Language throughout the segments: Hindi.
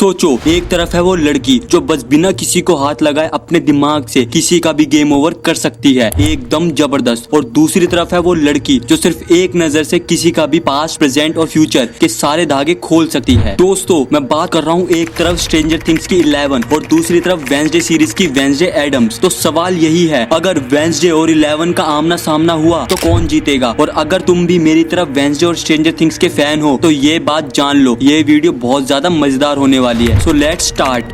सोचो, एक तरफ है वो लड़की जो बस बिना किसी को हाथ लगाए अपने दिमाग से किसी का भी गेम ओवर कर सकती है एकदम जबरदस्त, और दूसरी तरफ है वो लड़की जो सिर्फ एक नजर से किसी का भी पास्ट, प्रेजेंट और फ्यूचर के सारे धागे खोल सकती है। दोस्तों, मैं बात कर रहा हूँ एक तरफ स्ट्रेंजर थिंग्स की 11 और दूसरी तरफ वेडनेसडे सीरीज की वेडनेसडे एडम्स। तो सवाल यही है, अगर वेडनेसडे और 11 का आमना सामना हुआ तो कौन जीतेगा? और अगर तुम भी मेरी तरफ वेडनेसडे और स्ट्रेंजर थिंग्स के फैन हो तो ये बात जान लो, ये वीडियो बहुत ज्यादा मजेदार होने वाली है। So let's start.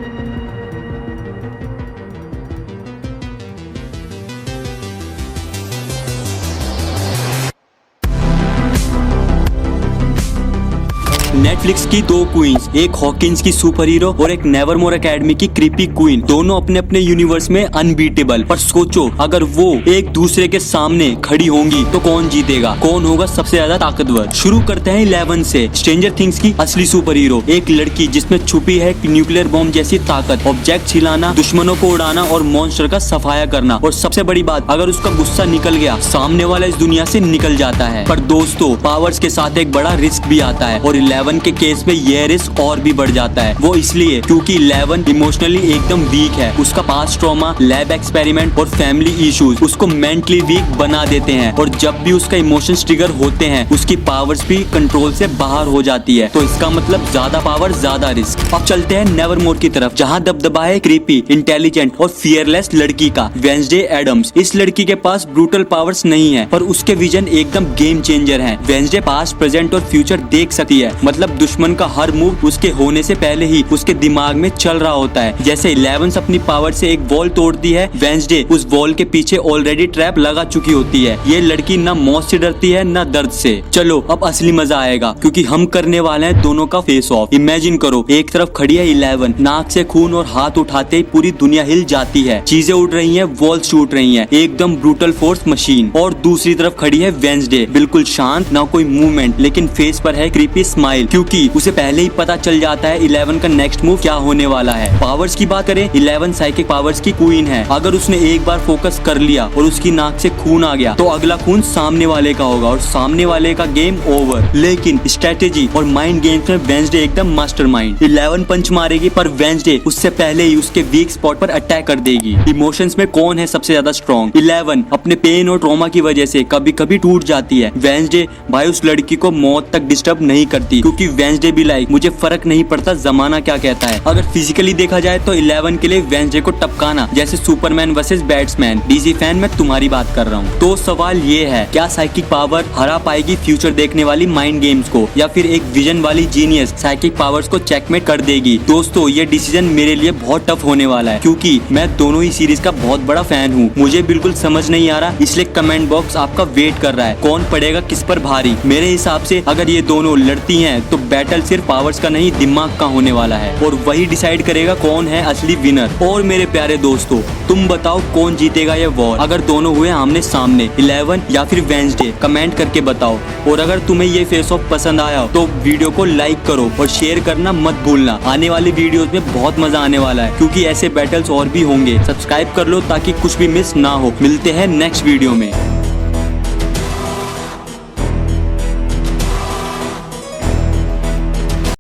नेटफ्लिक्स की दो क्वींस, एक हॉकिंस की सुपर हीरो और एक नेवरमोर एकेडमी की क्रीपी क्वीन, दोनों अपने अपने यूनिवर्स में अनबीटेबल। पर सोचो, अगर वो एक दूसरे के सामने खड़ी होंगी तो कौन जीतेगा? कौन होगा सबसे ज्यादा ताकतवर? शुरू करते हैं 11 से। स्ट्रेंजर थिंग्स की असली सुपर हीरो, एक लड़की जिसमें छुपी है न्यूक्लियर बॉम्ब जैसी ताकत, ऑब्जेक्ट हिलाना, दुश्मनों को उड़ाना और मॉन्स्टर का सफाया करना। और सबसे बड़ी बात, अगर उसका गुस्सा निकल गया, सामने वाला इस दुनिया से निकल जाता है। पर दोस्तों, पावर्स के साथ एक बड़ा रिस्क भी आता है और 11 के केस में यह रिस्क और भी बढ़ जाता है। वो इसलिए क्योंकि 11 इमोशनली एकदम वीक है। उसका पास्ट ट्रॉमा, लैब एक्सपेरिमेंट और फैमिली इश्यूज उसको मेंटली वीक बना देते हैं, और जब भी उसका इमोशंस ट्रिगर होते हैं उसकी पावर्स भी कंट्रोल से बाहर हो जाती है। तो इसका मतलब ज्यादा पावर ज्यादा रिस्क। अब चलते हैं नेवरमोर की तरफ, जहाँ दबदबा है क्रीपी, इंटेलिजेंट और फियरलेस लड़की का, वेडनेसडे एडम्स। इस लड़की के पास ब्रूटल पावर्स नहीं है, पर उसके विजन एकदम गेम चेंजर है। वेडनेसडे पास्ट, प्रेजेंट और फ्यूचर देख सकती है, मतलब दुश्मन का हर मूव उसके होने से पहले ही उसके दिमाग में चल रहा होता है। जैसे 11 अपनी पावर से एक वॉल तोड़ती है, वेडनेसडे उस वॉल के पीछे ऑलरेडी ट्रैप लगा चुकी होती है। ये लड़की ना मौत से डरती है ना दर्द से। चलो अब असली मजा आएगा, क्योंकि हम करने वाले हैं दोनों का फेस ऑफ। इमेजिन करो, एक तरफ खड़ी है 11, नाक से खून और हाथ उठाते ही पूरी दुनिया हिल जाती है, चीजें उड़ रही है, वॉल्स टूट रही है, एकदम ब्रूटल फोर्स मशीन। और दूसरी तरफ खड़ी है वेडनेसडे, बिल्कुल शांत, ना कोई मूवमेंट, लेकिन फेस पर है क्रीपी स्माइल, क्योंकि उसे पहले ही पता चल जाता है 11 का नेक्स्ट मूव क्या होने वाला है। पावर्स की बात करें, 11 साइकिक पावर्स की क्वीन है। अगर उसने एक बार फोकस कर लिया और उसकी नाक से खून आ गया तो अगला खून सामने वाले का होगा और सामने वाले का गेम ओवर। लेकिन स्ट्रेटेजी और माइंड गेम्स में वेडनेसडे एकदम मास्टरमाइंड। 11 पंच मारेगी, पर वेडनेसडे उससे पहले ही उसके वीक स्पॉट पर अटैक कर देगी। इमोशंस में कौन है सबसे ज्यादा स्ट्रॉन्ग? 11 अपने पेन और ट्रॉमा की वजह से कभी कभी टूट जाती है। वेडनेसडे भाई उस लड़की को मौत तक डिस्टर्ब नहीं करती, क्योंकि वेडनेसडे भी लाइक मुझे फर्क नहीं पड़ता जमाना क्या कहता है। अगर फिजिकली देखा जाए तो 11 के लिए वेडनेसडे को टपकाना जैसे Superman versus batsman. DC fan मैं तुम्हारी बात कर रहा हूँ। तो सवाल ये है, क्या साइकिक पावर हरा पाएगी फ्यूचर देखने वाली माइंड गेम्स को, या फिर एक विजन वाली जीनियस साइकिक पावर्स को चेकमेट कर देगी? दोस्तों, ये डिसीजन मेरे लिए बहुत टफ होने वाला है, क्योंकि मैं दोनों ही सीरीज का बहुत बड़ा फैन हूँ। मुझे बिल्कुल समझ नहीं आ रहा, इसलिए कमेंट बॉक्स आपका वेट कर रहा है, कौन पड़ेगा किस पर भारी। मेरे हिसाब से अगर ये दोनों लड़ती हैं तो बैटल सिर्फ पावर्स का नहीं, दिमाग का होने वाला है, और वही डिसाइड करेगा कौन है असली विनर। और मेरे प्यारे दोस्तों, तुम बताओ कौन जीतेगा ये वॉर अगर दोनों हुए आमने सामने, 11 या फिर वेडनेसडे? कमेंट करके बताओ। और अगर तुम्हें ये फेस ऑफ पसंद आया तो वीडियो को लाइक करो और शेयर करना मत भूलना। आने वाली वीडियोस में बहुत मजा आने वाला है, क्योंकि ऐसे बैटल्स और भी होंगे। सब्सक्राइब कर लो ताकि कुछ भी मिस ना हो। मिलते हैं नेक्स्ट वीडियो में।